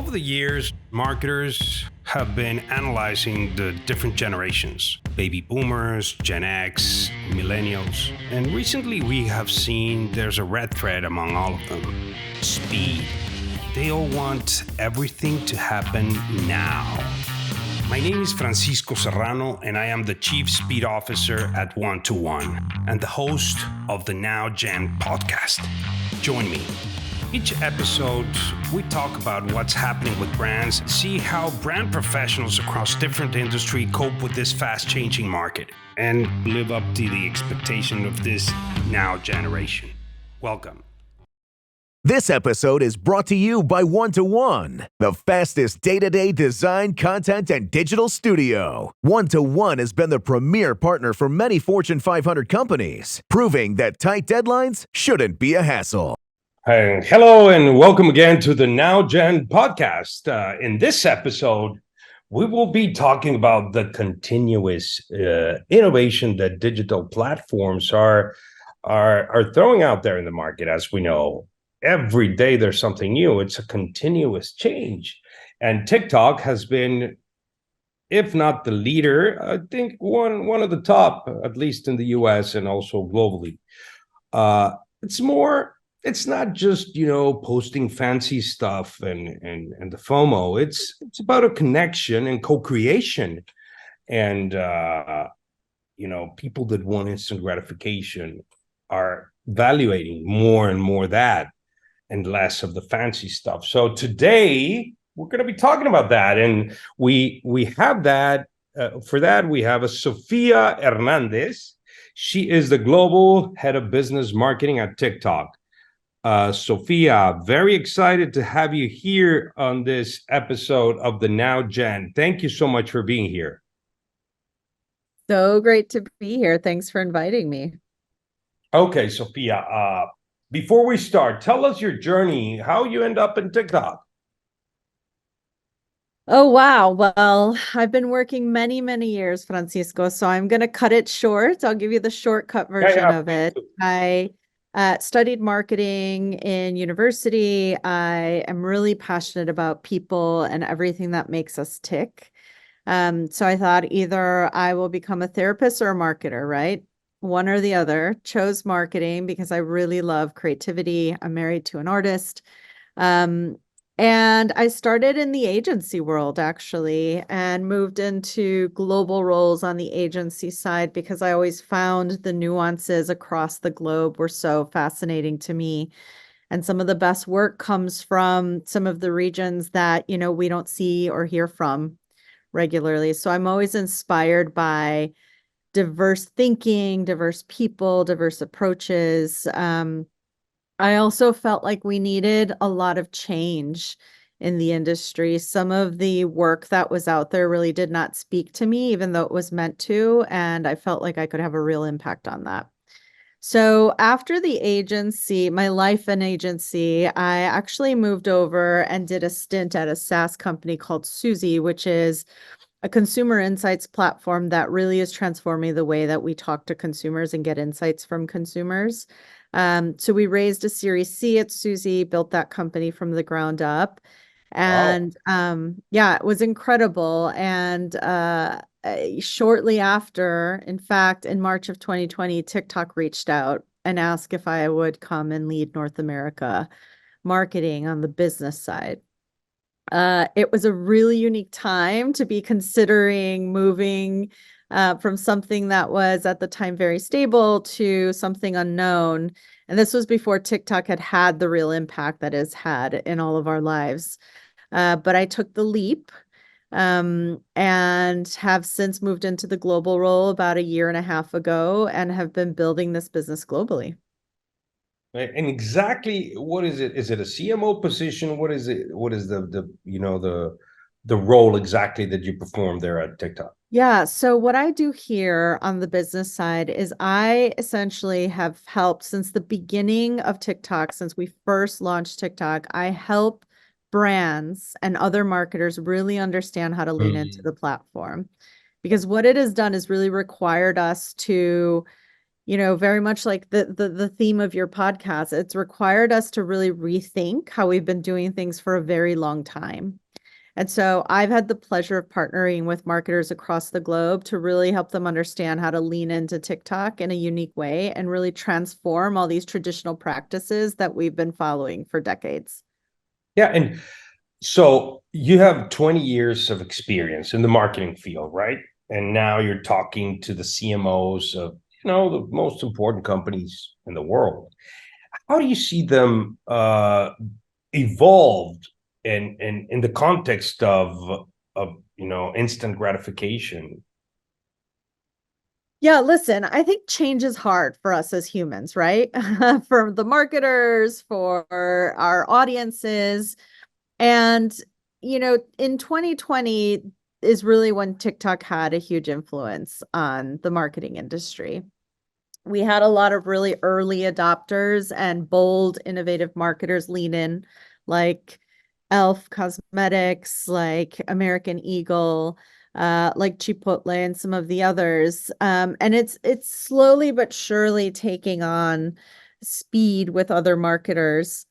Over the years, marketers have been analyzing the different generations: baby boomers, Gen X, millennials. And recently we have seen there's a red thread among all of them: speed. They all want everything to happen now. My name is Francisco Serrano, and I am the Chief Speed Officer at One-to-One and the host of the TheNowGen podcast. Join me. Each episode, we talk about what's happening with brands, see how brand professionals across different industries cope with this fast-changing market, and live up to the expectation of this now generation. Welcome. This episode is brought to you by One-to-One, the fastest day-to-day design, content, and digital studio. One-to-One has been the premier partner for many Fortune 500 companies, proving that tight deadlines shouldn't be a hassle. Hello and welcome again to the TheNowGen podcast. In this episode, we will be talking about the continuous innovation that digital platforms are throwing out there in the market. As we know, every day there's something new. It's a continuous change, and TikTok has been, if not the leader, I think one of the top, at least in the US and also globally. It's not just, posting fancy stuff and the FOMO. It's about a connection and co-creation, and people that want instant gratification are evaluating more and more that and less of the fancy stuff. So today we're going to be talking about that, and we have that. For that, we have a Sofia Hernandez. She is the global head of business marketing at TikTok. Sofia, very excited to have you here on this episode of the TheNowGen. Thank you so much for being here. So great to be here. Thanks for inviting me. Okay, Sofia, before we start, tell us your journey, how you end up in TikTok. Oh, wow. Well, I've been working many, many years, Francisco, so I'm going to cut it short. I'll give you the shortcut version of it. I studied marketing in university. I am really passionate about people and everything that makes us tick. So I thought either I will become a therapist or a marketer, right? One or the other. Chose marketing because I really love creativity. I'm married to an artist. And I started in the agency world, actually, and moved into global roles on the agency side because I always found the nuances across the globe were so fascinating to me. And some of the best work comes from some of the regions that, we don't see or hear from regularly. So I'm always inspired by diverse thinking, diverse people, diverse approaches. I also felt like we needed a lot of change in the industry. Some of the work that was out there really did not speak to me, even though it was meant to, and I felt like I could have a real impact on that. So after the agency, my life in agency, I actually moved over and did a stint at a SaaS company called Suzy, which is a consumer insights platform that really is transforming the way that we talk to consumers and get insights from consumers. So we raised a Series C at Suzy, built that company from the ground up. And it was incredible. And shortly after, in fact, in March of 2020, TikTok reached out and asked if I would come and lead North America marketing on the business side. It was a really unique time to be considering moving from something that was at the time very stable to something unknown. And this was before TikTok had the real impact that it's had in all of our lives. But I took the leap and have since moved into the global role about a year and a half ago and have been building this business globally. And exactly what is it? Is it a CMO position? What is it? What is the role exactly that you perform there at TikTok? Yeah. So what I do here on the business side is I essentially have helped since the beginning of TikTok, since we first launched TikTok, I help brands and other marketers really understand how to lean into the platform. Because what it has done is really required us to very much like the theme of your podcast, it's required us to really rethink how we've been doing things for a very long time. And so I've had the pleasure of partnering with marketers across the globe to really help them understand how to lean into TikTok in a unique way and really transform all these traditional practices that we've been following for decades. Yeah, and so you have 20 years of experience in the marketing field, right? And now you're talking to the CMOs of, the most important companies in the world. How do you see them evolved in the context of instant gratification? Yeah, listen, I think change is hard for us as humans, right? For the marketers, for our audiences. And, in 2020 is really when TikTok had a huge influence on the marketing industry. We had a lot of really early adopters and bold, innovative marketers lean in, like Elf Cosmetics, like American Eagle, like Chipotle, and some of the others. And it's slowly but surely taking on speed with other marketers.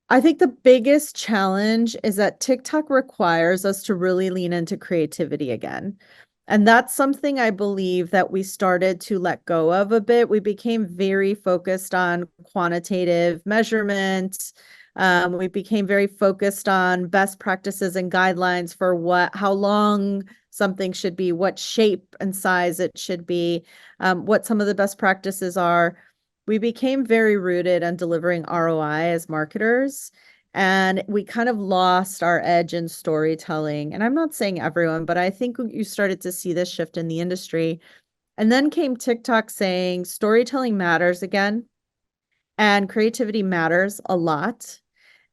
I think the biggest challenge is that TikTok requires us to really lean into creativity again. And that's something I believe that we started to let go of a bit. We became very focused on quantitative measurement. We became very focused on best practices and guidelines for how long something should be, what shape and size it should be, what some of the best practices are. We became very rooted on delivering ROI as marketers, and we kind of lost our edge in storytelling. And I'm not saying everyone, but I think you started to see this shift in the industry. And then came TikTok saying storytelling matters again, and creativity matters a lot.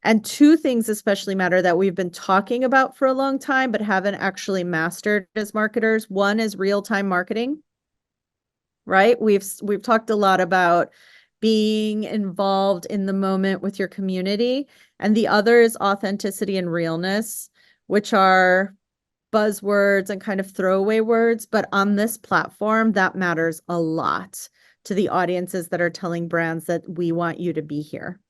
And two things especially matter that we've been talking about for a long time, but haven't actually mastered as marketers. One is real-time marketing, right? We've talked a lot about being involved in the moment with your community, and the other is authenticity and realness, which are buzzwords and kind of throwaway words, but on this platform that matters a lot to the audiences that are telling brands that we want you to be here.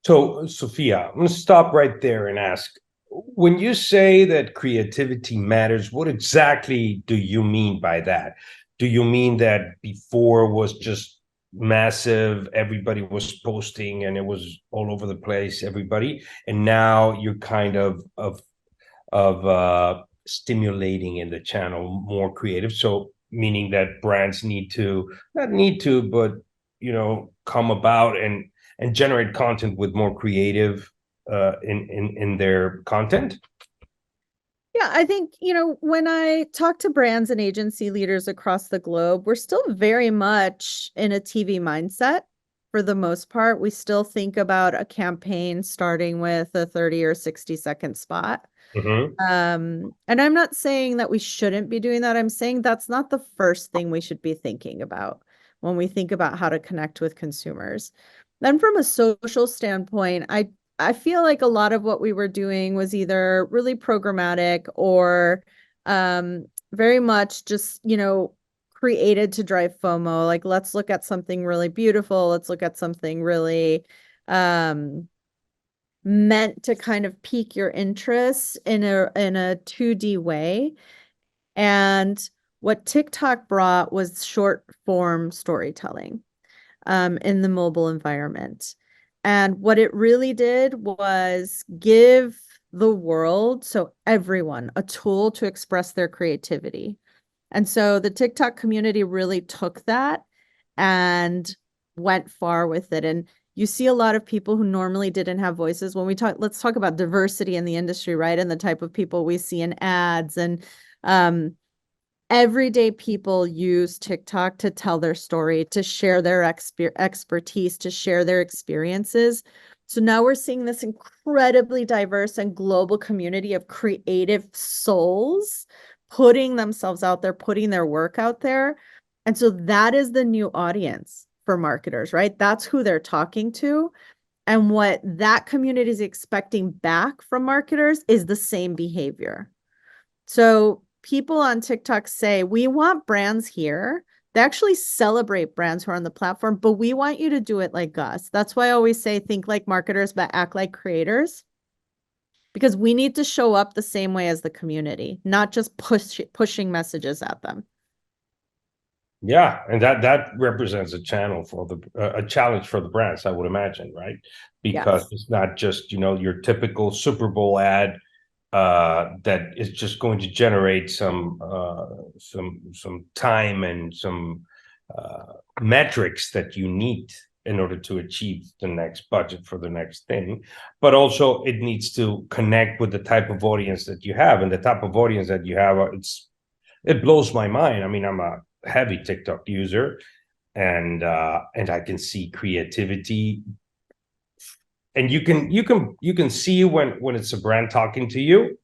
So, Sophia, I'm going to stop right there and ask, when you say that creativity matters, what exactly do you mean by that? Do you mean that before was just massive, everybody was posting and it was all over the place, everybody, and now you're kind of stimulating in the channel more creative? So meaning that brands need to, not need to, but come about and generate content with more creative in their content? Yeah, I think, when I talk to brands and agency leaders across the globe, we're still very much in a TV mindset for the most part. We still think about a campaign starting with a 30 or 60-second spot. Mm-hmm. And I'm not saying that we shouldn't be doing that. I'm saying that's not the first thing we should be thinking about when we think about how to connect with consumers. Then from a social standpoint, I feel like a lot of what we were doing was either really programmatic or very much just, created to drive FOMO. Like, let's look at something really beautiful. Let's look at something really meant to kind of pique your interest in a 2D way. And what TikTok brought was short form storytelling in the mobile environment. And what it really did was give the world, so everyone, a tool to express their creativity. And so the TikTok community really took that and went far with it. And you see a lot of people who normally didn't have voices. When let's talk about diversity in the industry, right? And the type of people we see in ads, and everyday people use TikTok to tell their story, to share their expertise, to share their experiences. So now we're seeing this incredibly diverse and global community of creative souls putting themselves out there, putting their work out there. And so that is the new audience for marketers, right? That's who they're talking to. And what that community is expecting back from marketers is the same behavior. So people on TikTok say, we want brands here They actually celebrate brands who are on the platform, but we want you to do it like us. That's why I always say think like marketers, but act like creators. Because we need to show up the same way as the community, not just pushing messages at them. Yeah, and that represents a channel for a challenge for the brands, I would imagine, right? Because Yes. it's not just, your typical Super Bowl ad that is just going to generate some time and some metrics that you need in order to achieve the next budget for the next thing. But also it needs to connect with the type of audience that you have, and the type of audience that you have, it blows my mind. I mean, I'm a heavy TikTok user, and I can see creativity, and you can see when it's a brand talking to you,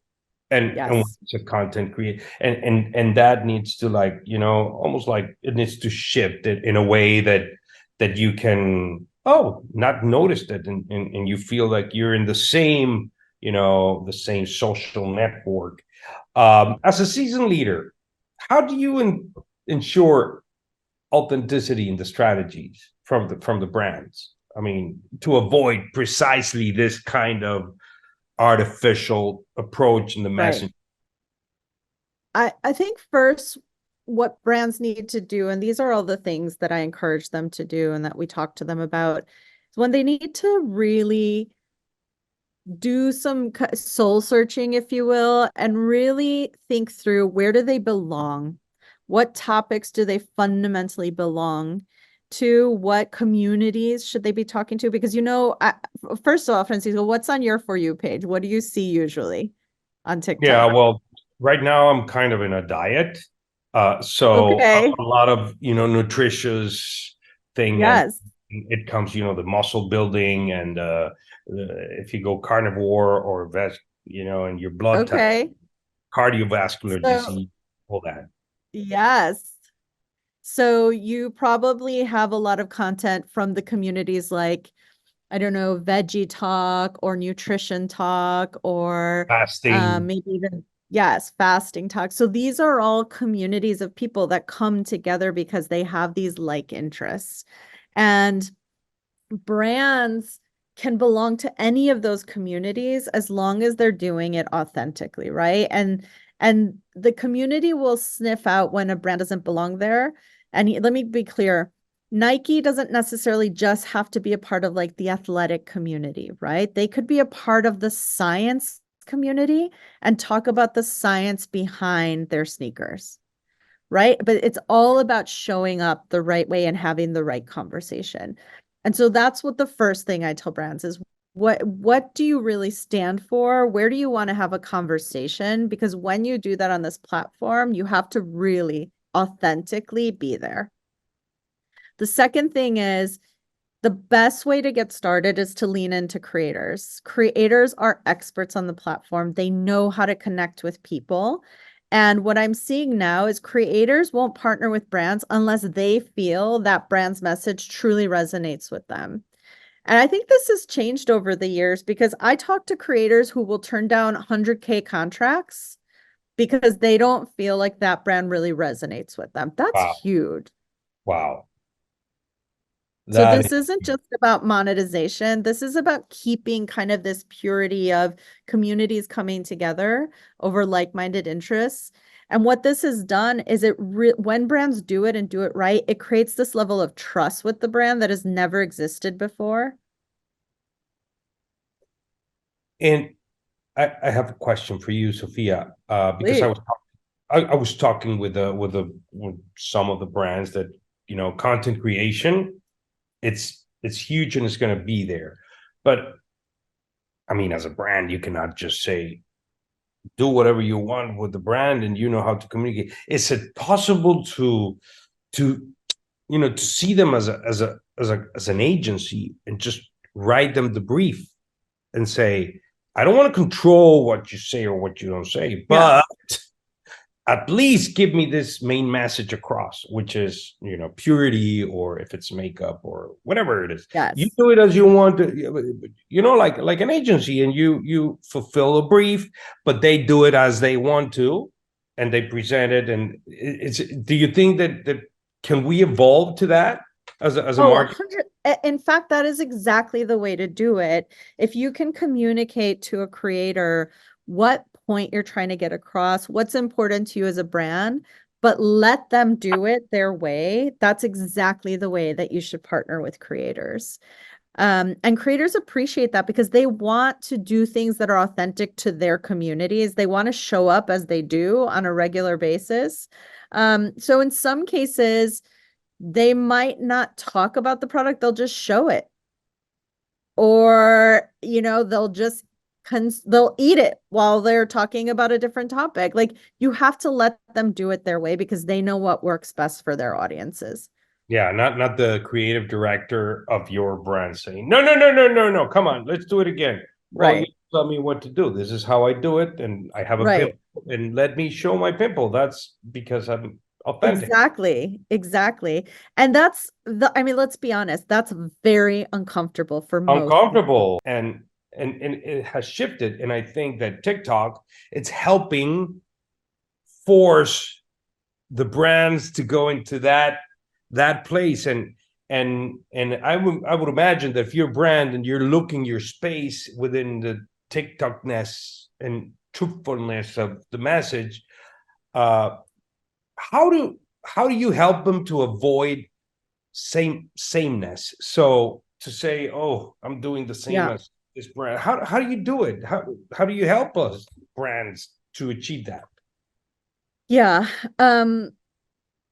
and when Yes. it's a content create, and that needs to, like, almost like it needs to shift it in a way that you can not notice that, and you feel like you're in the same social network. As a season leader, how do you ensure authenticity in the strategies from the brands? I mean, to avoid precisely this kind of artificial approach in the Right. message. I think first what brands need to do, and these are all the things that I encourage them to do and that we talk to them about, is when they need to really do some soul searching, if you will, and really think through where do they belong? What topics do they fundamentally belong to? What communities should they be talking to? Because, first of all, Francisco, what's on your For You page? What do you see usually on TikTok? Yeah, well, right now I'm kind of in a diet. So Okay. a lot of, nutritious thing. Yes. And it comes, the muscle building, and if you go carnivore or and your blood type, Okay. cardiovascular So, disease, all that. yes. So you probably have a lot of content from the communities like, I don't know, veggie talk or nutrition talk or Fasting. maybe even, yes, fasting talk. So these are all communities of people that come together because they have these like interests. And brands can belong to any of those communities as long as they're doing it authentically, right? And the community will sniff out when a brand doesn't belong there. And let me be clear, Nike doesn't necessarily just have to be a part of like the athletic community, right? They could be a part of the science community and talk about the science behind their sneakers, right? But it's all about showing up the right way and having the right conversation. And so that's what the first thing I tell brands is, what do you really stand for? Where do you want to have a conversation? Because when you do that on this platform, you have to really authentically be there. The second thing is, the best way to get started is to lean into creators. Creators are experts on the platform. They know how to connect with people. And what I'm seeing now is creators won't partner with brands unless they feel that brand's message truly resonates with them. And I think this has changed over the years because I talk to creators who will turn down 100K contracts because they don't feel like that brand really resonates with them. That's Wow. huge. Wow. So That this isn't just about monetization. This is about keeping kind of this purity of communities coming together over like-minded interests. And what this has done is when brands do it and do it right, it creates this level of trust with the brand that has never existed before. And I have a question for you, Sophia, because Please. I was talking with some of the brands that, content creation, it's huge and it's going to be there. But I mean, as a brand, you cannot just say, do whatever you want with the brand and you know how to communicate. Is it possible to see them as an agency and just write them the brief and say, I don't want to control what you say or what you don't say, but at least give me this main message across, which is, purity, or if it's makeup or whatever it is. Yes. You do it as you want to, like an agency, and you fulfill a brief, but they do it as they want to, and they present it. And do you think that can we evolve to that as a Oh, market? 100. In fact, that is exactly the way to do it. If you can communicate to a creator what point you're trying to get across, what's important to you as a brand, but let them do it their way, that's exactly the way that you should partner with creators. And creators appreciate that because they want to do things that are authentic to their communities. They want to show up as they do on a regular basis. So in some cases, they might not talk about the product, they'll just show it. Or, they'll just they'll eat it while they're talking about a different topic. Like, you have to let them do it their way because they know what works best for their audiences. Yeah, not the creative director of your brand saying, no, no, no, no, no, no, come on, let's do it again. Well, you Right. tell me what to do. This is how I do it, and I have a Right. pimple, and let me show my pimple. That's because I'm authentic. Exactly. Exactly. And I mean, let's be honest, that's very uncomfortable for most people. Uncomfortable, and it has shifted, and I think that TikTok, it's helping force the brands to go into that place, and I would imagine that if you're a brand and you're looking your space within the TikTokness and truthfulness of the message, uh how do you help them to avoid sameness? So to say, oh, I'm doing the same Yeah. as this brand, how do you do it? How do you help us brands to achieve that? Yeah. Um,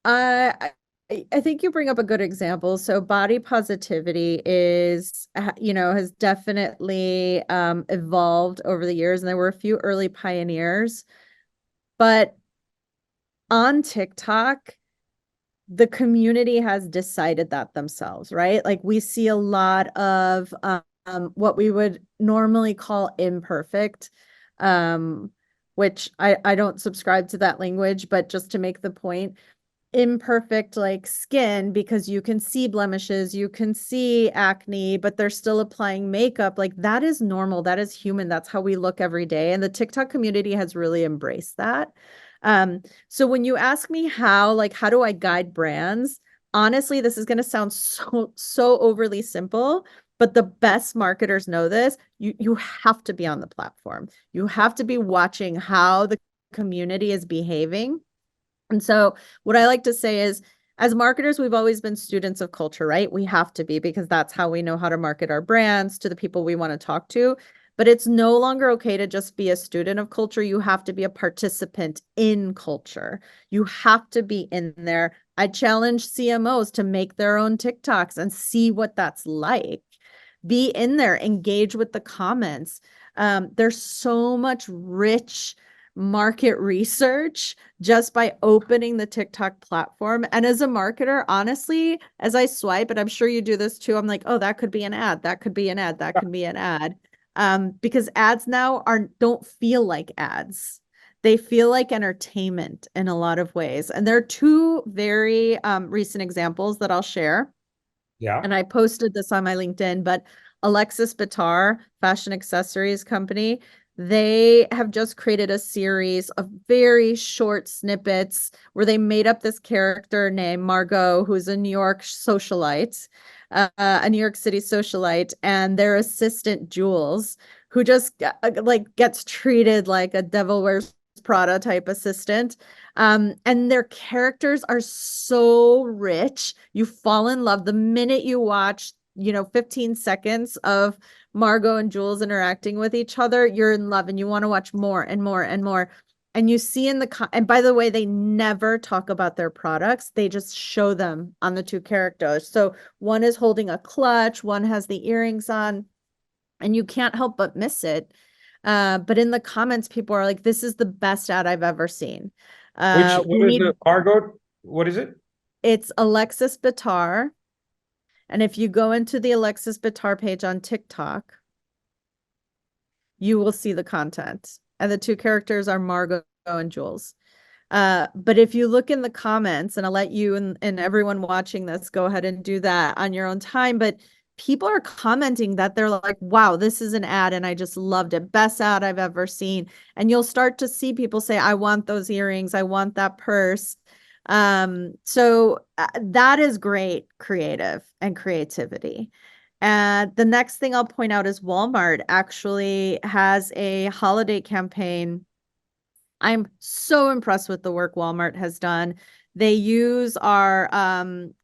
I think you bring up a good example. So body positivity has definitely evolved over the years, and there were a few early pioneers. But on TikTok, the community has decided that themselves, right? Like, we see a lot of what we would normally call imperfect, um, which I don't subscribe to that language, but just to make the point, imperfect like skin, because you can see blemishes, you can see acne, but they're still applying makeup. Like, that is normal, that is human, that's how we look every day. And the TikTok community has really embraced that. So when you ask me how do I guide brands? Honestly, this is going to sound so overly simple, but the best marketers know this. You have to be on the platform. You have to be watching how the community is behaving. And so what I like to say is, as marketers, we've always been students of culture, right? We have to be, because that's how we know how to market our brands to the people we want to talk to. But it's no longer okay to just be a student of culture. You have to be a participant in culture. You have to be in there. I challenge CMOs to make their own TikToks and see what that's like. Be in there, engage with the comments. There's so much rich market research just by opening the TikTok platform. And as a marketer, honestly, as I swipe, and I'm sure you do this too, I'm like, oh, that could be an ad, that could be an ad, that could be an ad. Because ads now don't feel like ads. They feel like entertainment in a lot of ways. And there are two very recent examples that I'll share. Yeah. And I posted this on my LinkedIn, but Alexis Bitar, fashion accessories company, they have just created a series of very short snippets where they made up this character named Margot, who's a New York socialite, a New York City socialite, and their assistant Jules, who just like gets treated like a Devil Wears Prada type assistant. And their characters are so rich. You fall in love the minute you watch, 15 seconds of Margot and Jules interacting with each other. You're in love and you want to watch more and more and more. And you see and by the way, they never talk about their products. They just show them on the two characters. So one is holding a clutch, one has the earrings on, and you can't help but miss it. But in the comments, people are like, this is the best ad I've ever seen. We What is need the Margot? What is it? It's Alexis Bitar. And if you go into the Alexis Bitar page on TikTok, you will see the content. And the two characters are Margot and Jules. But if you look in the comments, and I'll let you and everyone watching this go ahead and do that on your own time, but people are commenting that they're like, wow, this is an ad and I just loved it. Best ad I've ever seen. And you'll start to see people say, I want those earrings. I want that purse. So that is great creative and creativity. And the next thing I'll point out is Walmart actually has a holiday campaign. I'm so impressed with the work Walmart has done. They use our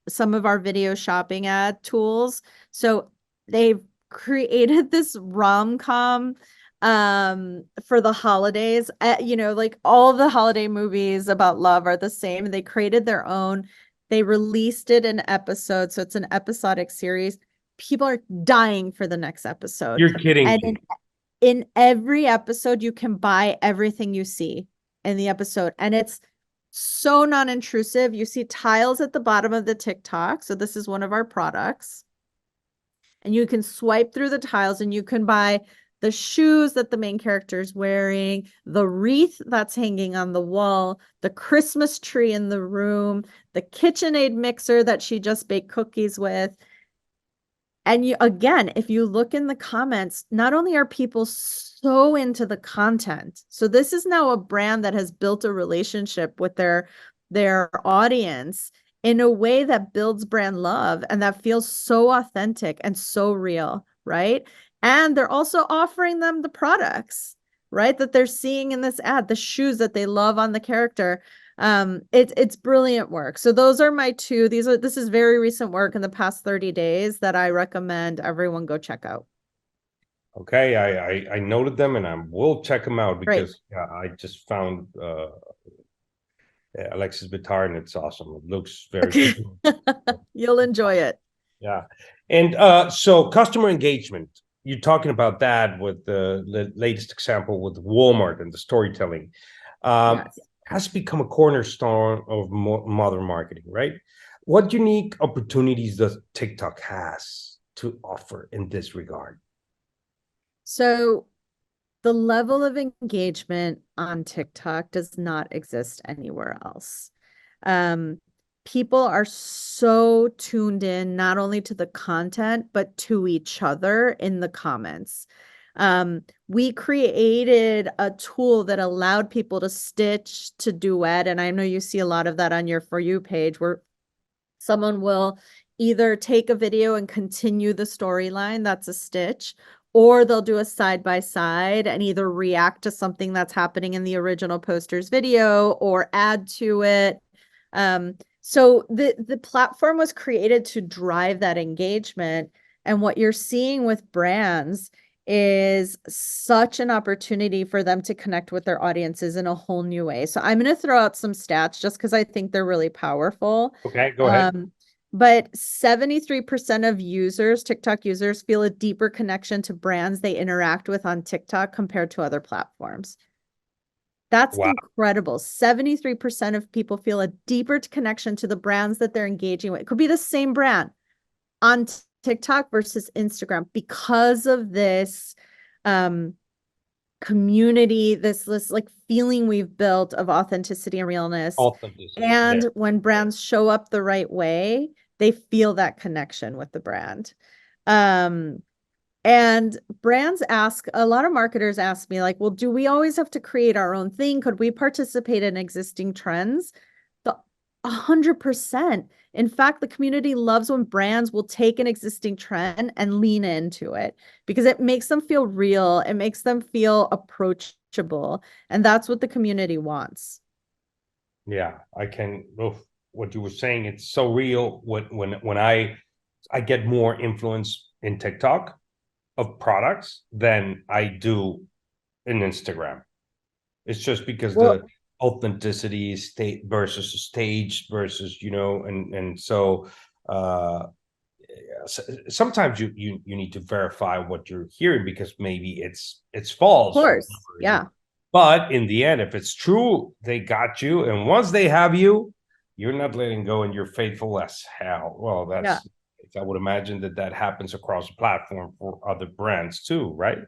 some of our video shopping ad tools. So they've created this rom-com for the holidays. You know, like all the holiday movies about love are the same. They created their own. They released it in episodes, so it's an episodic series. People are dying for the next episode. You're kidding And me. in every episode, you can buy everything you see in the episode. And it's so non-intrusive. You see tiles at the bottom of the TikTok. So this is one of our products. And you can swipe through the tiles and you can buy the shoes that the main character is wearing, the wreath that's hanging on the wall, the Christmas tree in the room, the KitchenAid mixer that she just baked cookies with. And you, again, if you look in the comments, not only are people so into the content, so this is now a brand that has built a relationship with their audience in a way that builds brand love and that feels so authentic and so real, right? And they're also offering them the products, right? That they're seeing in this ad, the shoes that they love on the character. It's brilliant work. So those are my two. This is very recent work in the past 30 days that I recommend everyone go check out. Okay, I noted them and I will check them out Great. because I just found Alexis Bitar and it's awesome. It looks very cool. You'll enjoy it. Yeah. And so customer engagement, you're talking about that with the latest example with Walmart and the storytelling. Yes. Has become a cornerstone of modern marketing, right? What unique opportunities does TikTok has to offer in this regard? So the level of engagement on TikTok does not exist anywhere else. People are so tuned in not only to the content, but to each other in the comments. We created a tool that allowed people to stitch, to duet, and I know you see a lot of that on your For You page where someone will either take a video and continue the storyline, that's a stitch, or they'll do a side by side and either react to something that's happening in the original poster's video or add to it. So the platform was created to drive that engagement. And what you're seeing with brands is such an opportunity for them to connect with their audiences in a whole new way. So I'm going to throw out some stats just because I think they're really powerful. Okay, go ahead. But 73% of users, TikTok users, feel a deeper connection to brands they interact with on TikTok compared to other platforms. That's incredible. 73% of people feel a deeper connection to the brands that they're engaging with. It could be the same brand on TikTok versus Instagram because of this community, this like feeling we've built of authenticity and realness. And when brands show up the right way, they feel that connection with the brand. And brands ask, a lot of marketers ask me like, well, do we always have to create our own thing? Could we participate in existing trends? 100%. In fact, the community loves when brands will take an existing trend and lean into it because it makes them feel real. It makes them feel approachable. And that's what the community wants. Yeah, I can. What you were saying, it's so real. When I get more influence in TikTok of products than I do in Instagram. It's just because the authenticity is state versus staged versus, and so sometimes you need to verify what you're hearing because maybe it's false. Of course. Yeah. But in the end, if it's true, they got you. And once they have you, you're not letting go and you're faithful as hell. Well, that's, I would imagine that happens across the platform for other brands too, right?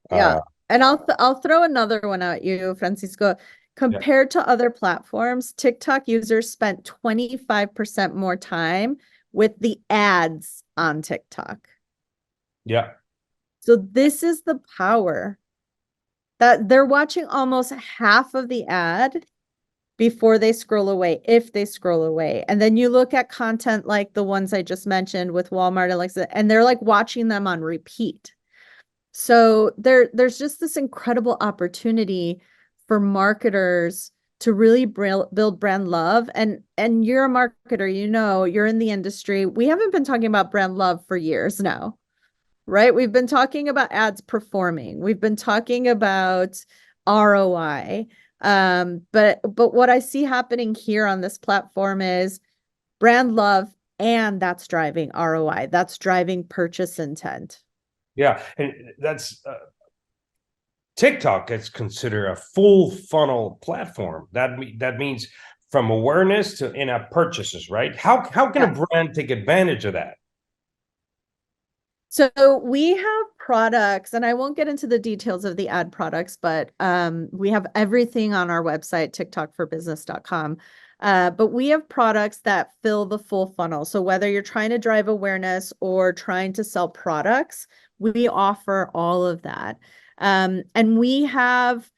Yeah. And I'll throw another one at you, Francisco. Compared to other platforms, TikTok users spent 25% more time with the ads on TikTok. Yeah. So this is the power that they're watching almost half of the ad before they scroll away, if they scroll away. And then you look at content like the ones I just mentioned with Walmart, Alexa, and they're like watching them on repeat. So there's just this incredible opportunity for marketers to really build brand love. And you're a marketer, you know, you're in the industry. We haven't been talking about brand love for years now, right? We've been talking about ads performing. We've been talking about ROI. But what I see happening here on this platform is brand love, and that's driving ROI. That's driving purchase intent. Yeah, and that's TikTok is considered a full funnel platform. That means from awareness to in-app purchases, right? How can a brand take advantage of that? So we have products, and I won't get into the details of the ad products, but we have everything on our website, tiktokforbusiness.com. But we have products that fill the full funnel. So whether you're trying to drive awareness or trying to sell products, we offer all of that. And we have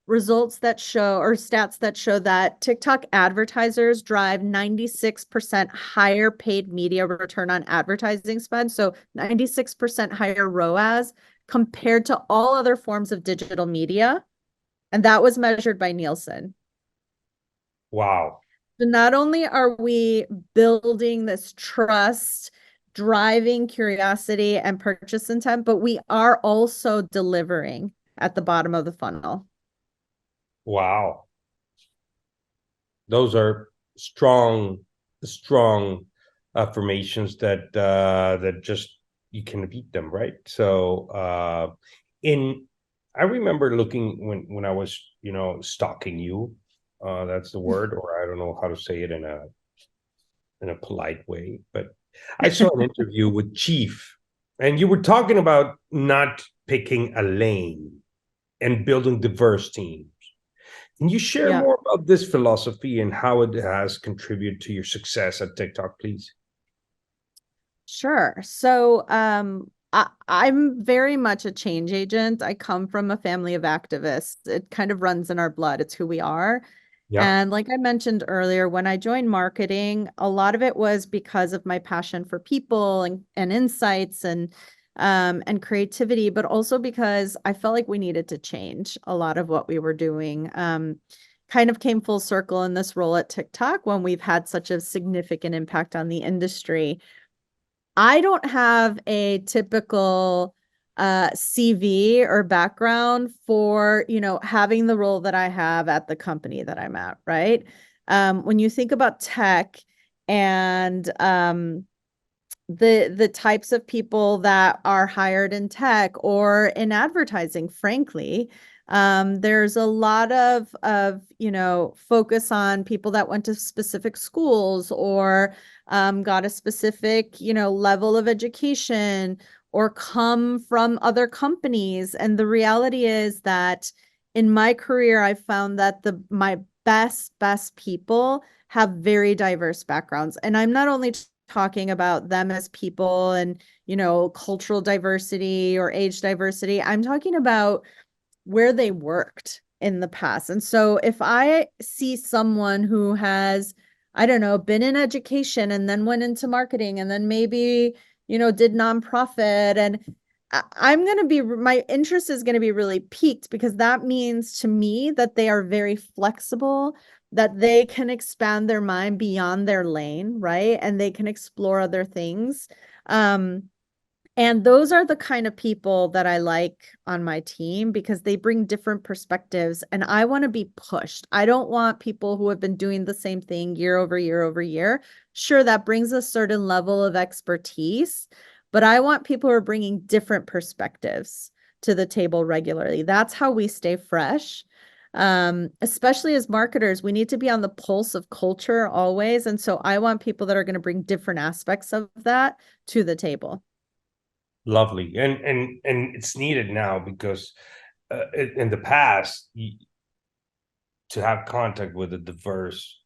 results that show, or stats that show, that TikTok advertisers drive 96% higher paid media return on advertising spend. So 96% higher ROAS compared to all other forms of digital media. And that was measured by Nielsen. Wow. So not only are we building this trust, driving curiosity and purchase intent, but we are also delivering at the bottom of the funnel. Wow. Those are strong affirmations that that just you can beat them, right? So I remember looking when I was, you know, stalking you, that's the word, or I don't know how to say it in a polite way, but I saw an interview with Chief, and you were talking about not picking a lane and building diverse teams. Can you share more about this philosophy and how it has contributed to your success at TikTok, please? Sure. So I'm very much a change agent. I come from a family of activists. It kind of runs in our blood. It's who we are. Yeah. And like I mentioned earlier, when I joined marketing, a lot of it was because of my passion for people and insights and creativity, but also because I felt like we needed to change a lot of what we were doing. Kind of came full circle in this role at TikTok when we've had such a significant impact on the industry. I don't have a typical CV or background for, you know, having the role that I have at the company that I'm at, right? When you think about tech and the types of people that are hired in tech or in advertising, frankly, there's a lot of you know, focus on people that went to specific schools or got a specific, you know, level of education or come from other companies. And the reality is that in my career, I found that my best people have very diverse backgrounds. And I'm not only talking about them as people and, you know, cultural diversity or age diversity. I'm talking about where they worked in the past. And so if I see someone who has, I don't know, been in education and then went into marketing and then maybe, you know, did nonprofit, and I'm going to be, my interest is going to be really piqued, because that means to me that they are very flexible, that they can expand their mind beyond their lane, right? And they can explore other things. And those are the kind of people that I like on my team, because they bring different perspectives, and I want to be pushed. I don't want people who have been doing the same thing year over year over year. Sure, that brings a certain level of expertise, but I want people who are bringing different perspectives to the table regularly. That's how we stay fresh. Especially as marketers, we need to be on the pulse of culture always. And so I want people that are going to bring different aspects of that to the table. Lovely. And it's needed now, because in the past, to have contact with a diverse,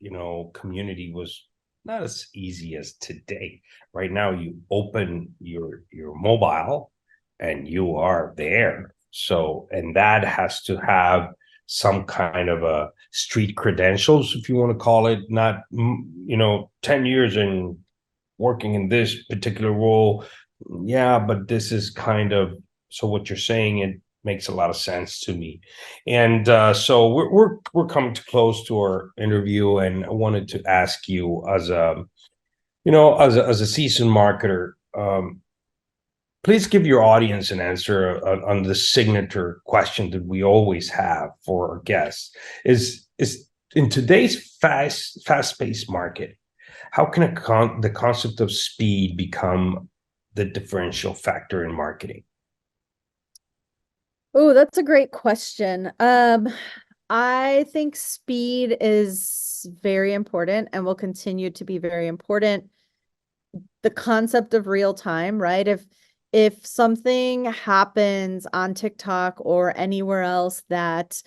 you know, community was not as easy as today. Right now, you open your mobile and you are there. So, and that has to have some kind of a street credentials, if you want to call it, not 10 years in working in this particular role. Yeah, but this is kind of, so what you're saying, it makes a lot of sense to me. And so we're coming to close to our interview, and I wanted to ask you, as a as a seasoned marketer, please give your audience an answer on the signature question that we always have for our guests. Is in today's fast-paced market, how can the concept of speed become the differential factor in marketing? Oh, that's a great question. I think speed is very important and will continue to be very important. The concept of real time, right? If something happens on TikTok or anywhere else that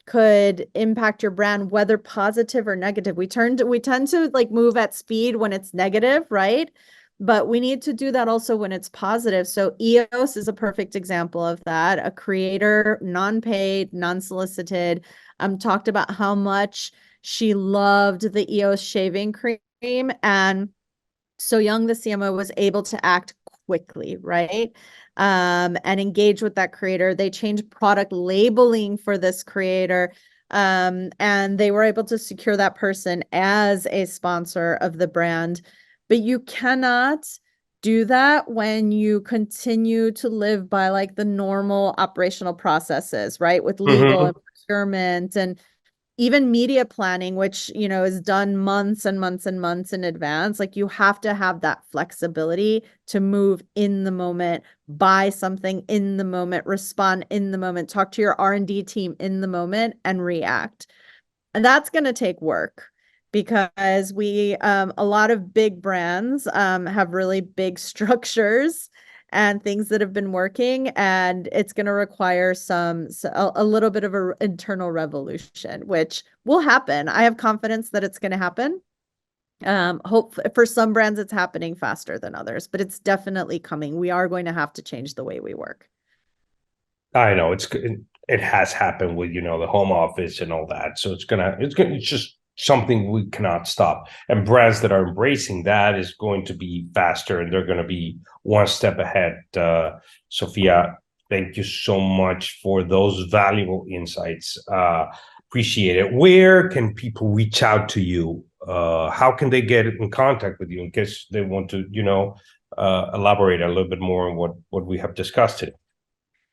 could impact your brand, whether positive or negative, we tend to like move at speed when it's negative, right? But we need to do that also when it's positive. So EOS is a perfect example of that. A creator, non-paid, non-solicited, talked about how much she loved the EOS shaving cream, and So Young, the CMO, was able to act quickly, right? And engage with that creator. They changed product labeling for this creator. And they were able to secure that person as a sponsor of the brand. But you cannot do that when you continue to live by like the normal operational processes, right? With legal and procurement and even media planning, which, is done months and months and months in advance. Like, you have to have that flexibility to move in the moment, buy something in the moment, respond in the moment, talk to your R&D team in the moment, and react. And that's going to take work, because a lot of big brands have really big structures and things that have been working, and it's going to require a little bit of an internal revolution, which will happen. I have confidence that it's going to happen. Hope for some brands it's happening faster than others, but it's definitely coming. We are going to have to change the way we work. I know it has happened with the home office and all that, so it's just something we cannot stop. And brands that are embracing that is going to be faster, and they're going to be one step ahead. Sofia, thank you so much for those valuable insights. Appreciate it. Where can people reach out to you? How can they get in contact with you in case they want to elaborate a little bit more on what we have discussed today?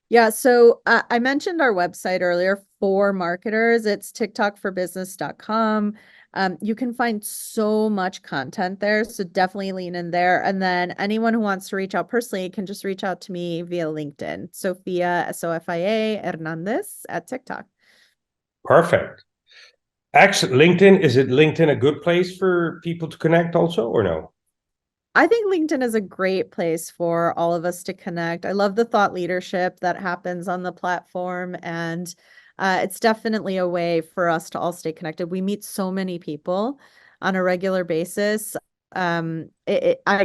Yeah, so I mentioned our website earlier for marketers. It's tiktokforbusiness.com. You can find so much content there, so definitely lean in there. And then anyone who wants to reach out personally can just reach out to me via LinkedIn. Sofia, Sofia Hernandez at TikTok. Perfect. Actually, is it LinkedIn a good place for people to connect also, or no? I think LinkedIn is a great place for all of us to connect. I love the thought leadership that happens on the platform, and it's definitely a way for us to all stay connected. We meet so many people on a regular basis. I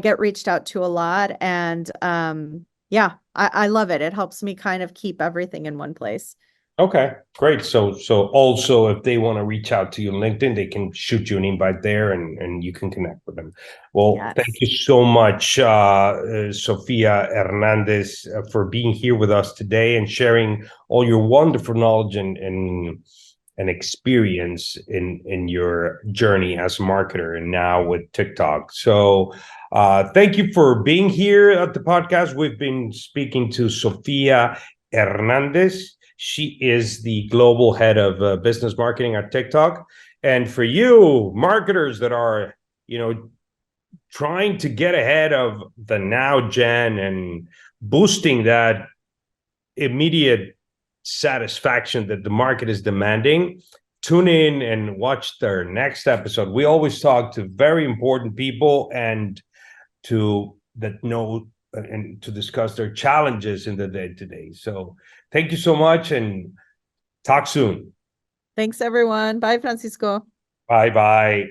get reached out to a lot, and I love it. It helps me kind of keep everything in one place. Okay, great. So also, if they want to reach out to you on LinkedIn, they can shoot you an invite there, and you can connect with them. Well, Yes. Thank you so much, Sofia Hernandez, for being here with us today and sharing all your wonderful knowledge and experience in your journey as a marketer and now with TikTok. So thank you for being here at the podcast. We've been speaking to Sofia Hernandez. She is the global head of business marketing at TikTok. And for you marketers that are, trying to get ahead of the TheNowGen and boosting that immediate satisfaction that the market is demanding, tune in and watch their next episode. We always talk to very important people and to discuss their challenges in the day-to-day. So thank you so much, and talk soon. Thanks, everyone. Bye, Francisco. Bye-bye.